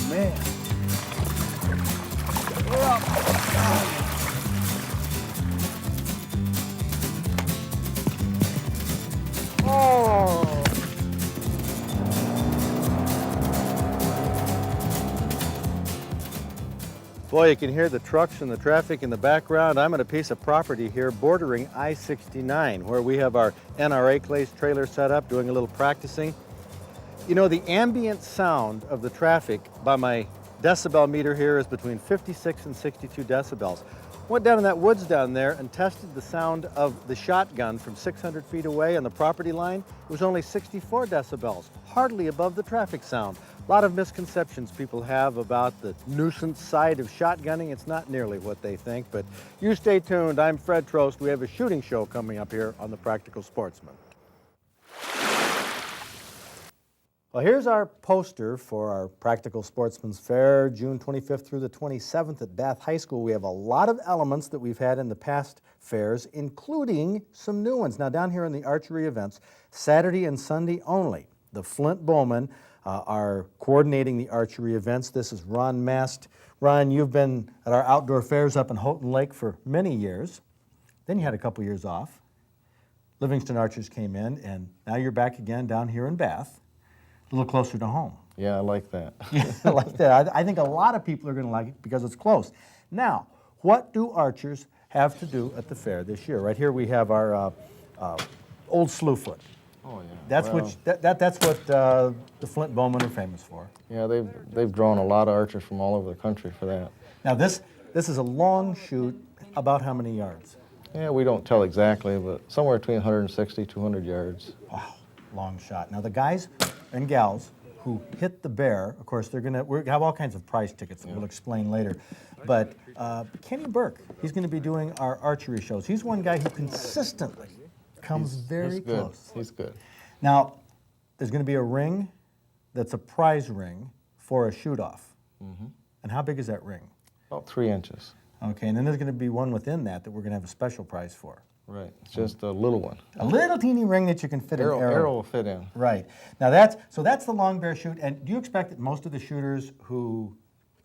man. We're up. Oh. Boy, you can hear the trucks and the traffic in the background. I'm at a piece of property here bordering I-69 where we have our NRA clays trailer set up, doing a little practicing. You know, the ambient sound of the traffic by my decibel meter here is between 56 and 62 decibels. Went down in that woods down there and tested the sound of the shotgun from 600 feet away on the property line. It was only 64 decibels, hardly above the traffic sound. A lot of misconceptions people have about the nuisance side of shotgunning. It's not nearly what they think, but you stay tuned. I'm Fred Trost. We have a shooting show coming up here on the Practical Sportsman. Well, here's our poster for our Practical Sportsman's Fair, June 25th through the 27th at Bath High School. We have a lot of elements that we've had in the past fairs, including some new ones. Now, down here in the archery events, Saturday and Sunday only, the Flint Bowmen are coordinating the archery events. This is Ron Mast. Ron, you've been at our outdoor fairs up in Houghton Lake for many years. Then you had a couple years off. Livingston Archers came in, and now you're back again down here in Bath. A little closer to home. Yeah, I like that. Yeah, I like that. I think a lot of people are going to like it because it's close. Now, what do archers have to do at the fair this year? Right here we have our old slewfoot. Oh yeah. That's well, that's what the Flint Bowmen are famous for. Yeah, they've drawn a lot of archers from all over the country for that. Now this is a long shoot. About how many yards? Yeah, we don't tell exactly, but somewhere between 160, 200 yards. Wow, long shot. Now the guys and gals who hit the bear, of course, we have all kinds of prize tickets that we'll explain later. But Kenny Burke, he's going to be doing our archery shows. He's one guy who consistently comes very close. He's good. Now, there's going to be a ring that's a prize ring for a shoot-off. Mm-hmm. And how big is that ring? About 3 inches. Okay, and then there's going to be one within that we're going to have a special prize for. Right, it's just a little one. A little teeny ring that you can fit an arrow. Arrow will fit in. Right. Now that's the long bear shoot. And do you expect that most of the shooters who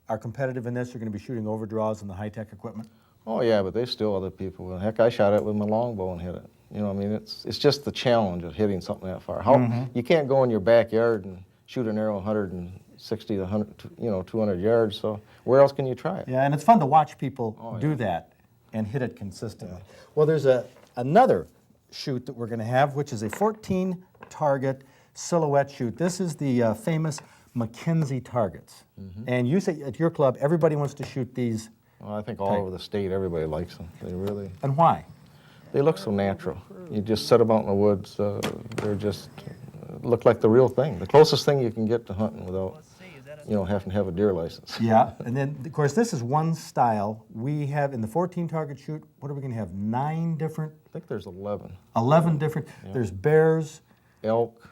are competitive in this are going to be shooting overdraws and the high-tech equipment? Oh yeah, but there's still other people. Heck, I shot it with my longbow and hit it. You know, I mean, it's just the challenge of hitting something that far. You can't go in your backyard and shoot an arrow 160 to 100, 200 yards. So where else can you try it? Yeah, and it's fun to watch people do that and hit it consistently. Yeah. Well, there's another shoot that we're going to have, which is a 14-target silhouette shoot. This is the famous McKenzie targets. Mm-hmm. And you say at your club, everybody wants to shoot these. Well, I think all over the state, everybody likes them. They really. And why? They look so natural. You just set them out in the woods. They're just look like the real thing. The closest thing you can get to hunting without, having to have a deer license. Yeah, and then, of course, this is one style. We have, in the 14-target shoot, what are we going to have, 9 different? I think there's 11. 11 different. Yeah. There's bears. Elk.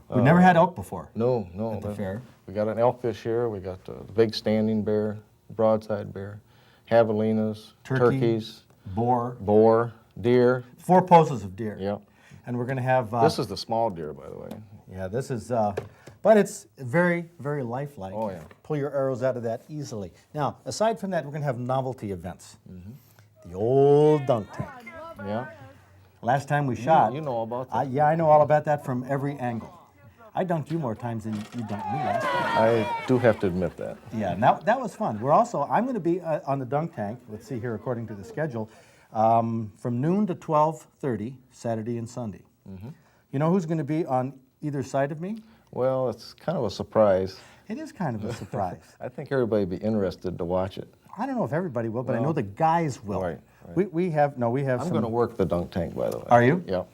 We've never had elk before. No. At the fair. We got an elk this year. We got the big standing bear, broadside bear, javelinas, turkeys. Boar, deer. 4 poses of deer. Yep. And we're going to have... this is the small deer, by the way. Yeah, this is... but it's very, very lifelike. Oh, yeah. Pull your arrows out of that easily. Now, aside from that, we're going to have novelty events. Mm-hmm. The old dunk tank. Yeah. Last time we shot... You know all about that. Yeah, I know all about that from every angle. I dunked you more times than you dunked me last time. I do have to admit that. Yeah, that was fun. I'm going to be on the dunk tank, let's see here according to the schedule, from noon to 12:30, Saturday and Sunday. Mm-hmm. You know who's going to be on either side of me? Well, it's kind of a surprise. It is kind of a surprise. I think everybody would be interested to watch it. I don't know if everybody will, but I know the guys will. Right. We have I'm going to work the dunk tank, by the way. Are you? Yep.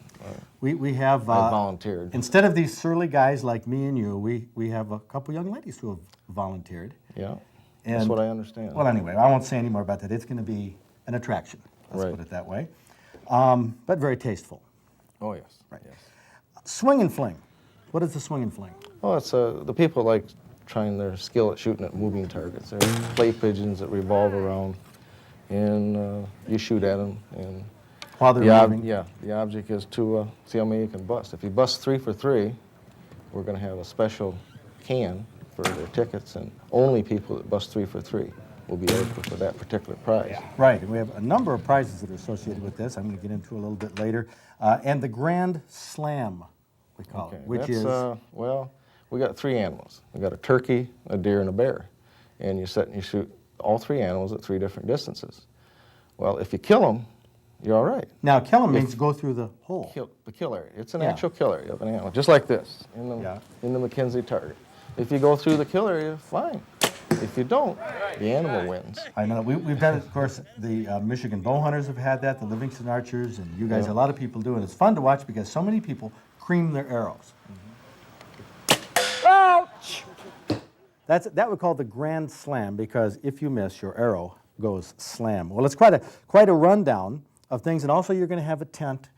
We have... I volunteered. Instead of these surly guys like me and you, we have a couple young ladies who have volunteered. Yeah, and, that's what I understand. Well, anyway, I won't say any more about that. It's going to be an attraction, let's put it that way. But very tasteful. Oh, yes. Right. Yes. Swing and fling. What is the swing and fling? Oh, it's the people like trying their skill at shooting at moving targets. They're clay pigeons that revolve around, and you shoot at them. And while they're moving? Yeah, the object is to see how many you can bust. If you bust 3 for 3, we're going to have a special can for their tickets, and only people that bust 3 for 3 will be eligible for that particular prize. Right, and we have a number of prizes that are associated with this. I'm going to get into a little bit later. And the Grand Slam, we call it, which is... well, we got 3 animals. We got a turkey, a deer, and a bear. And you set and you shoot all 3 animals at 3 different distances. Well, if you kill them, you're all right. Now, kill them means go through the hole. The kill area. It's an actual kill area of an animal, just like this, in the McKenzie target. If you go through the kill area, fine. If you don't, the animal wins. I know. We've done it, of course, the Michigan bow hunters have had that, the Livingston archers, and you guys, a lot of people do, and it's fun to watch because so many people cream their arrows. Ouch! That we call the Grand Slam, because if you miss, your arrow goes slam. Well, it's quite a rundown of things, and also you're going to have a tent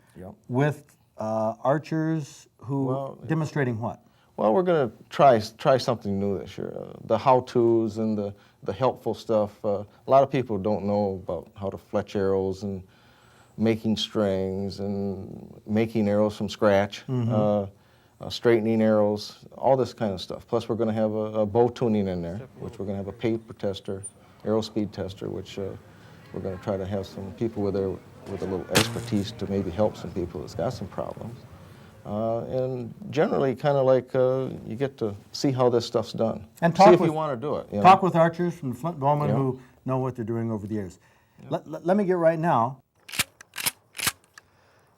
with archers who demonstrating what? Well, we're going to try something new this year. The how-tos and the helpful stuff. A lot of people don't know about how to fletch arrows and making strings and making arrows from scratch, straightening arrows, all this kind of stuff. Plus, we're going to have a bow tuning in there, which we're going to have a paper tester, arrow speed tester, which we're going to try to have some people with a little expertise to maybe help some people that's got some problems. And generally, kind of like you get to see how this stuff's done. And see if you want to do it. Talk with archers from the Flint Bowmen who know what they're doing over the years. Let me get right now.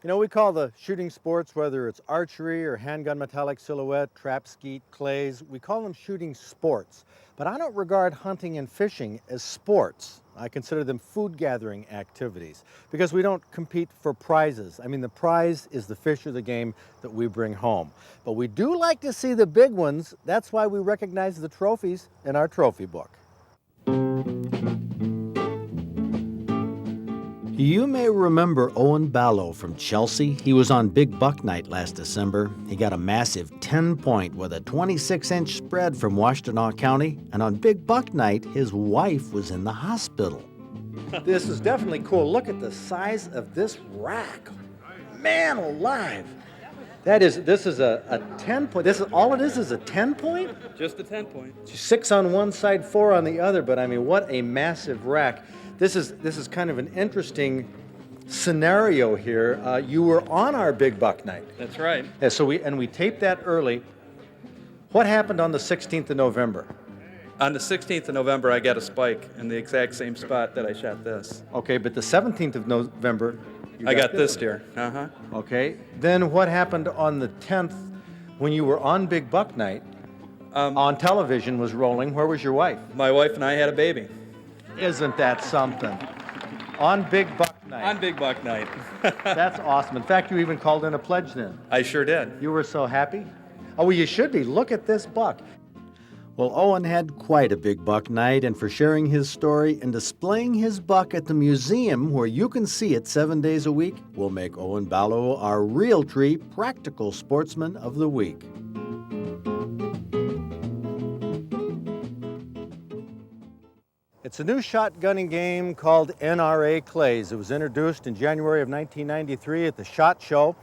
You know, we call the shooting sports, whether it's archery or handgun metallic silhouette, trap skeet, clays, we call them shooting sports. But I don't regard hunting and fishing as sports. I consider them food gathering activities because we don't compete for prizes. I mean, the prize is the fish or the game that we bring home. But we do like to see the big ones. That's why we recognize the trophies in our trophy book. You may remember Owen Ballow from Chelsea. He was on Big Buck Night last December. He got a massive 10-point with a 26-inch spread from Washtenaw County. And on Big Buck Night, his wife was in the hospital. This is definitely cool. Look at the size of this rack. Man alive. This is a 10-point. This is all it is a 10-point? Just a 10-point. 6 on one side, 4 on the other. But I mean, what a massive rack. This is kind of an interesting scenario here. You were on our Big Buck Night. That's right. Yeah, so we taped that early. What happened on the 16th of November? On the 16th of November, I got a spike in the exact same spot that I shot this. Okay, but the 17th of November, I got this deer. Okay. Then what happened on the 10th when you were on Big Buck Night? On television was rolling. Where was your wife? My wife and I had a baby. Isn't that something? On Big Buck Night. On Big Buck Night. That's awesome. In fact, you even called in a pledge then. I sure did. You were so happy? Oh, well, you should be. Look at this buck. Well, Owen had quite a Big Buck Night, and for sharing his story and displaying his buck at the museum where you can see it 7 days a week, we'll make Owen Ballow our Realtree Practical Sportsman of the Week. It's a new shotgunning game called NRA Clays. It was introduced in January of 1993 at the SHOT Show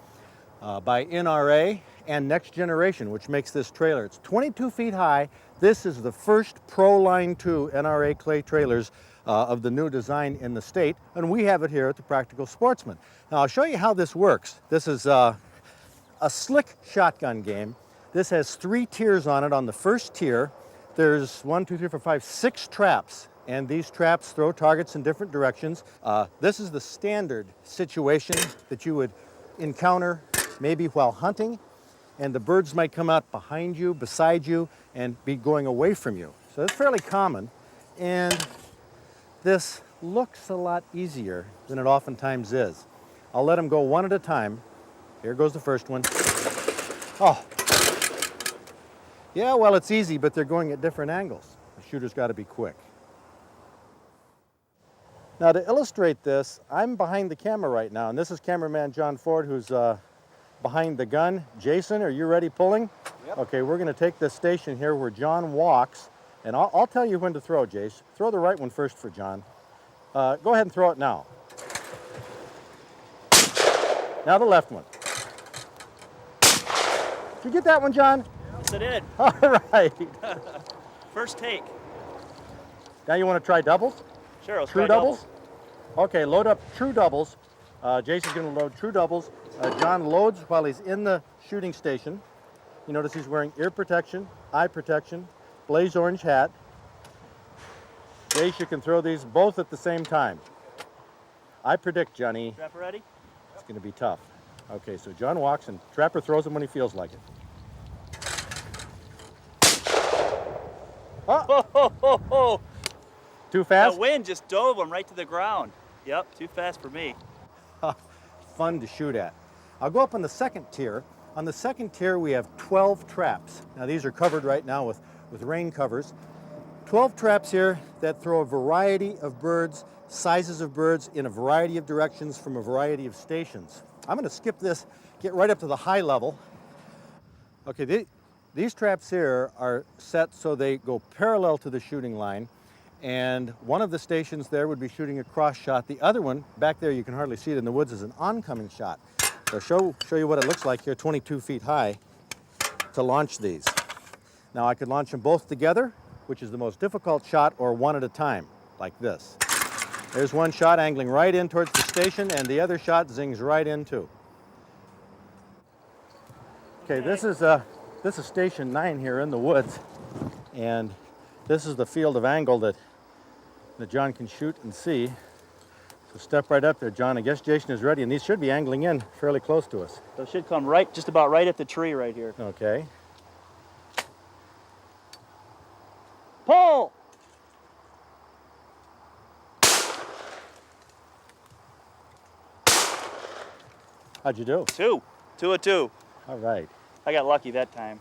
by NRA and Next Generation, which makes this trailer. It's 22 feet high. This is the first Pro Line 2 NRA Clay trailers of the new design in the state, and we have it here at the Practical Sportsman. Now, I'll show you how this works. This is a slick shotgun game. This has 3 tiers on it. On the first tier, there's 6 traps. And these traps throw targets in different directions. This is the standard situation that you would encounter maybe while hunting, and the birds might come out behind you, beside you, and be going away from you. So that's fairly common. And this looks a lot easier than it oftentimes is. I'll let them go one at a time. Here goes the first one. Oh. Yeah, well, it's easy, but they're going at different angles. The shooter's got to be quick. Now, to illustrate this, I'm behind the camera right now, and this is cameraman John Ford, who's behind the gun. Jason, are you ready pulling? Yep. Okay, we're going to take this station here where John walks, and I'll tell you when to throw, Jace. Throw the right one first for John. Go ahead and throw it now. Now the left one. Did you get that one, John? Yep. Yes, I did. All right. First take. Now you want to try doubles? Sure, let's True try doubles? Okay, load up true doubles. Jason's going to load true doubles. John loads while he's in the shooting station. You notice he's wearing ear protection, eye protection, blaze orange hat. Jace, you can throw these both at the same time. I predict, Johnny, Trapper ready? it's going to be tough. Okay, so John walks and Trapper throws them when he feels like it. Ho, ho, ho, ho. Too fast? That wind just dove them right to the ground. Yep, too fast for me. Fun to shoot at. I'll go up on the second tier. On the second tier, we have 12 traps. Now, these are covered right now with rain covers. 12 traps here that throw a variety of birds, sizes of birds in a variety of directions from a variety of stations. I'm going to skip this, get right up to the high level. Okay, these traps here are set so they go parallel to the shooting line, and one of the stations there would be shooting a cross shot. The other one, back there, you can hardly see it in the woods, is an oncoming shot. So show you what it looks like here, 22 feet high, to launch these. Now I could launch them both together, which is the most difficult shot, or one at a time, like this. There's one shot angling right in towards the station, and the other shot zings right in too. Okay, this is station 9 here in the woods, and this is the field of angle that John can shoot and see. So step right up there, John. I guess Jason is ready, and these should be angling in fairly close to us. Those should come right, just about right at the tree right here. Okay. Pull! How'd you do? 2 of 2. All right. I got lucky that time.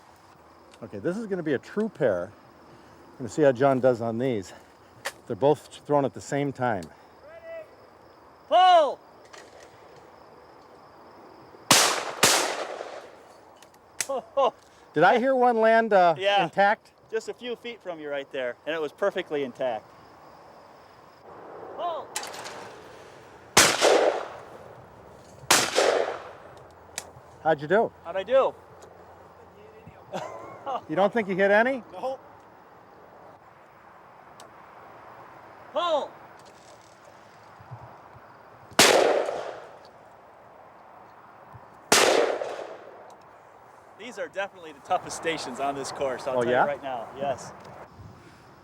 Okay, this is going to be a true pair. I'm going to see how John does on these. They're both thrown at the same time. Ready? Pull! Did I hear one land Yeah. intact? Just a few feet from you right there, and it was perfectly intact. Pull! How'd you do? How'd I do? You don't think you hit any? No. Pull! These are definitely the toughest stations on this course, I'll tell yeah? you right now. Yes.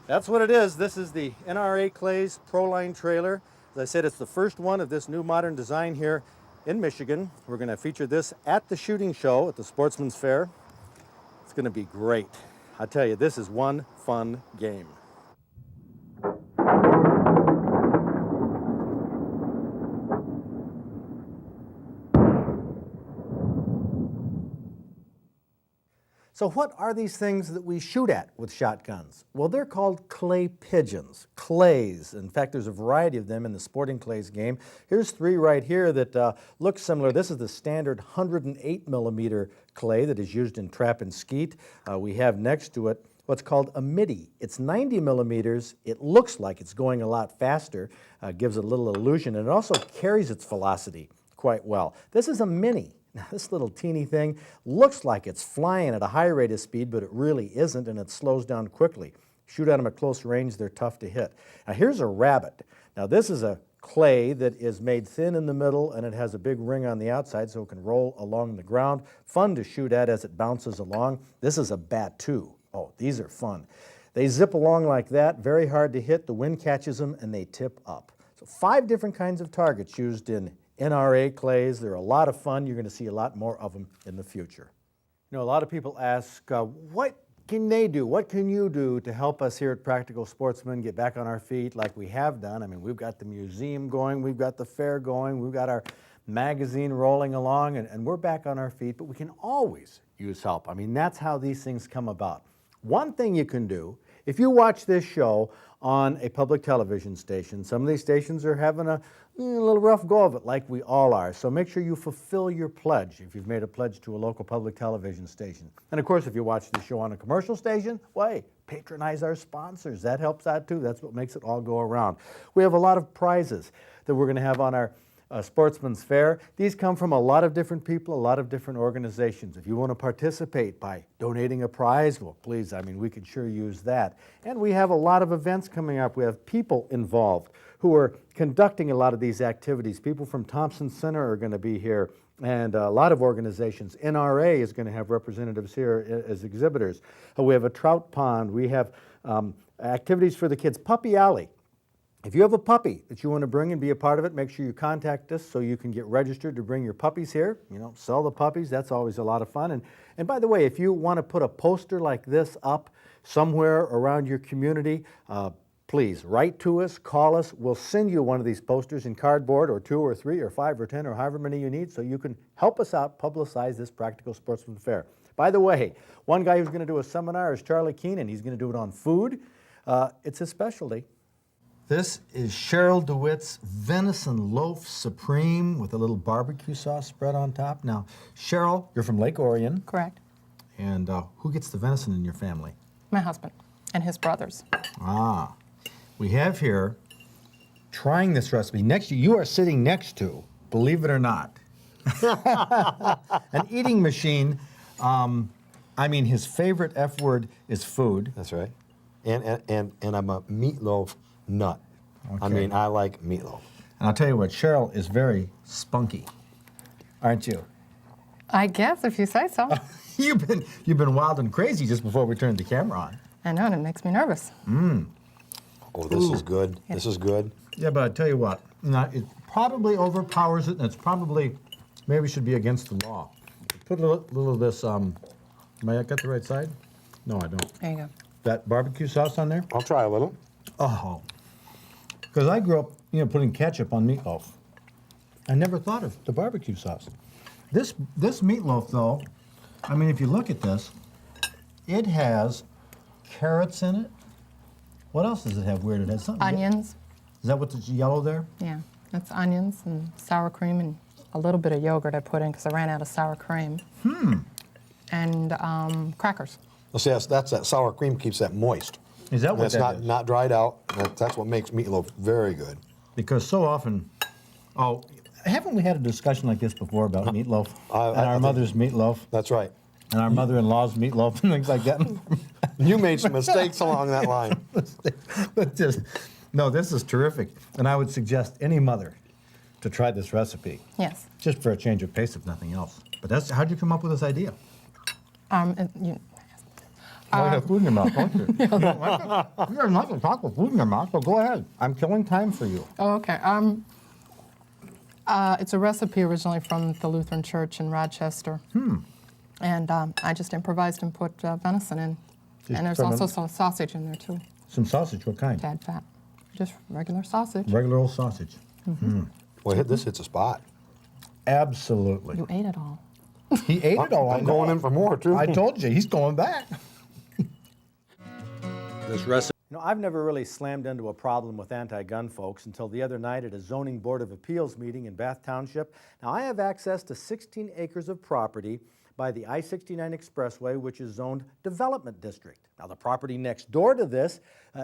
That's what it is. This is the NRA Clays Proline trailer. As I said, it's the first one of this new modern design here in Michigan. We're going to feature this at the shooting show at the Sportsman's Fair. It's going to be great. I tell you, this is one fun game. So what are these things that we shoot at with shotguns? Well, they're called clay pigeons, clays. In fact, there's a variety of them in the sporting clays game. Here's 3 right here that look similar. This is the standard 108 millimeter clay that is used in trap and skeet. We have next to it what's called a midi. It's 90 millimeters. It looks like it's going a lot faster, gives a little illusion, and it also carries its velocity quite well. This is a mini. Now, this little teeny thing looks like it's flying at a high rate of speed, but it really isn't, and it slows down quickly. Shoot at them at close range, they're tough to hit. Now, here's a rabbit. Now, this is a clay that is made thin in the middle, and it has a big ring on the outside so it can roll along the ground. Fun to shoot at as it bounces along. This is a bat, too. Oh, these are fun. They zip along like that, very hard to hit. The wind catches them, and they tip up. So 5 different kinds of targets used in NRA clays. They're a lot of fun. You're going to see a lot more of them in the future. You know, a lot of people ask, what can they do? What can you do to help us here at Practical Sportsman get back on our feet like we have done? I mean, we've got the museum going, we've got the fair going, we've got our magazine rolling along, and we're back on our feet, but we can always use help. I mean, that's how these things come about. One thing you can do, if you watch this show on a public television station, some of these stations are having a little rough go of it, like we all are. So make sure you fulfill your pledge if you've made a pledge to a local public television station. And of course, if you watch the show on a commercial station, why, patronize our sponsors. That helps out too. That's what makes it all go around. We have a lot of prizes that we're going to have on our Sportsman's Fair. These come from a lot of different people, a lot of different organizations. If you want to participate by donating a prize, well, please, I mean, we could sure use that. And we have a lot of events coming up. We have people involved who are conducting a lot of these activities. People from Thompson Center are going to be here, and a lot of organizations. NRA is going to have representatives here as exhibitors. We have a trout pond. We have activities for the kids. Puppy Alley. If you have a puppy that you want to bring and be a part of it, make sure you contact us so you can get registered to bring your puppies here. You know, sell the puppies. That's always a lot of fun. And by the way, if you want to put a poster like this up somewhere around your community, please write to us, call us. We'll send you one of these posters in cardboard, or 2 or 3 or 5 or 10 or however many you need, so you can help us out publicize this Practical Sportsman Fair. By the way, one guy who's going to do a seminar is Charlie Keenan. He's going to do it on food. It's his specialty. This is Cheryl DeWitt's Venison Loaf Supreme with a little barbecue sauce spread on top. Now, Cheryl, you're from Lake Orion. Correct. And who gets the venison in your family? My husband and his brothers. Ah. We have here, trying this recipe, next to you are sitting next to, believe it or not, an eating machine. I mean, his favorite F word is food. That's right. And I'm a meatloaf nut. Okay. I mean, I like meatloaf. And I'll tell you what, Cheryl is very spunky, aren't you? I guess, if you say so. You've been wild and crazy just before we turned the camera on. I know, and it makes me nervous. Oh, this is good. Yeah. This is good. Yeah, but I tell you what, now, it probably overpowers it, and it's probably, maybe should be against the law. Put a little of this, may I get the right side? No, I don't. There you go. That barbecue sauce on there? I'll try a little. Oh, because I grew up, putting ketchup on meatloaf. I never thought of the barbecue sauce. This meatloaf, though, I mean, if you look at this, it has carrots in it. What else does it have weird? It has something. Onions. Is that what's yellow there? Yeah, that's onions and sour cream and a little bit of yogurt I put in because I ran out of sour cream. And crackers. Well, see, that's that sour cream keeps that moist. Is that And what it's that is? not dried out. That's what makes meatloaf very good. Because so often, haven't we had a discussion like this before about meatloaf? I and our think- mother's meatloaf? That's right. And our mother-in-law's meatloaf and things like that. You made some mistakes along that line. But no, this is terrific. And I would suggest any mother to try this recipe, Yes. just for a change of pace, if nothing else. But how'd you come up with this idea? You have food in your mouth, don't you? You're not going to talk with food in your mouth, so go ahead. I'm killing time for you. Oh, okay. It's a recipe originally from the Lutheran Church in Rochester. And I just improvised and put venison in. Just And there's from also a- some sausage in there, too. Some sausage, what kind? Tad fat. Just regular sausage. Regular old sausage. Well, this hits a spot. Absolutely. You ate it all. He ate it all. I'm going in for more, too. I told you, he's going back. This recipe. I've never really slammed into a problem with anti-gun folks until the other night at a Zoning Board of Appeals meeting in Bath Township. Now, I have access to 16 acres of property by the I-69 Expressway, which is zoned Development District. Now, the property next door to this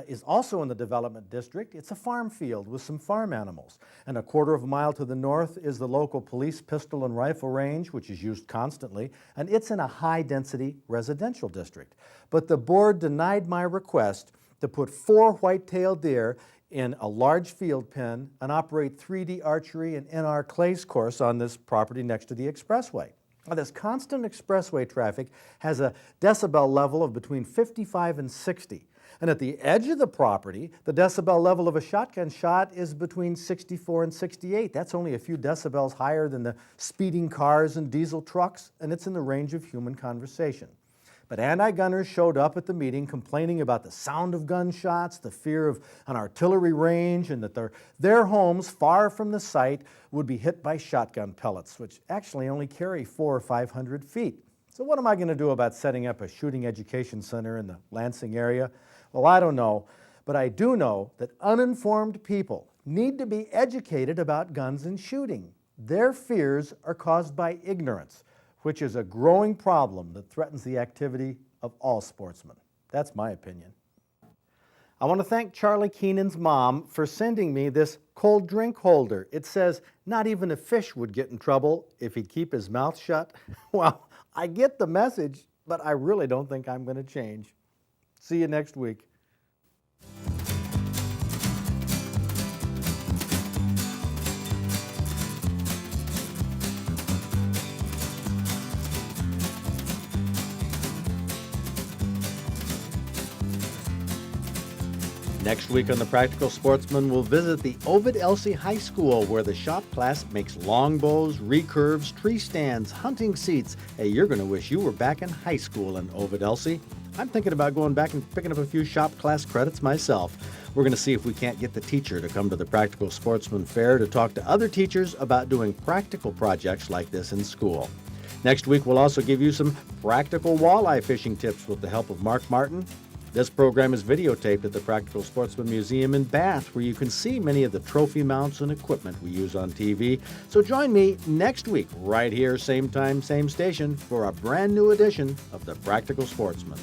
is also in the Development District. It's a farm field with some farm animals. And a quarter of a mile to the north is the local police pistol and rifle range, which is used constantly, and it's in a high-density residential district. But the board denied my request to put 4 white-tailed deer in a large field pen and operate 3D archery and NR clays course on this property next to the expressway. Now, this constant expressway traffic has a decibel level of between 55 and 60. And at the edge of the property, the decibel level of a shotgun shot is between 64 and 68. That's only a few decibels higher than the speeding cars and diesel trucks, and it's in the range of human conversation. But anti-gunners showed up at the meeting complaining about the sound of gunshots, the fear of an artillery range, and that their homes far from the site would be hit by shotgun pellets, which actually only carry 400 or 500 feet. So what am I going to do about setting up a shooting education center in the Lansing area? Well, I don't know, but I do know that uninformed people need to be educated about guns and shooting. Their fears are caused by ignorance, which is a growing problem that threatens the activity of all sportsmen. That's my opinion. I want to thank Charlie Keenan's mom for sending me this cold drink holder. It says not even a fish would get in trouble if he'd keep his mouth shut. Well, I get the message, but I really don't think I'm going to change. See you next week. Next week on The Practical Sportsman, we'll visit the Ovid Elsie High School, where the shop class makes longbows, recurves, tree stands, hunting seats. Hey, you're going to wish you were back in high school in Ovid Elsie. I'm thinking about going back and picking up a few shop class credits myself. We're going to see if we can't get the teacher to come to the Practical Sportsman Fair to talk to other teachers about doing practical projects like this in school. Next week, we'll also give you some practical walleye fishing tips with the help of Mark Martin. This program is videotaped at the Practical Sportsman Museum in Bath, where you can see many of the trophy mounts and equipment we use on TV. So join me next week, right here, same time, same station, for a brand new edition of The Practical Sportsman.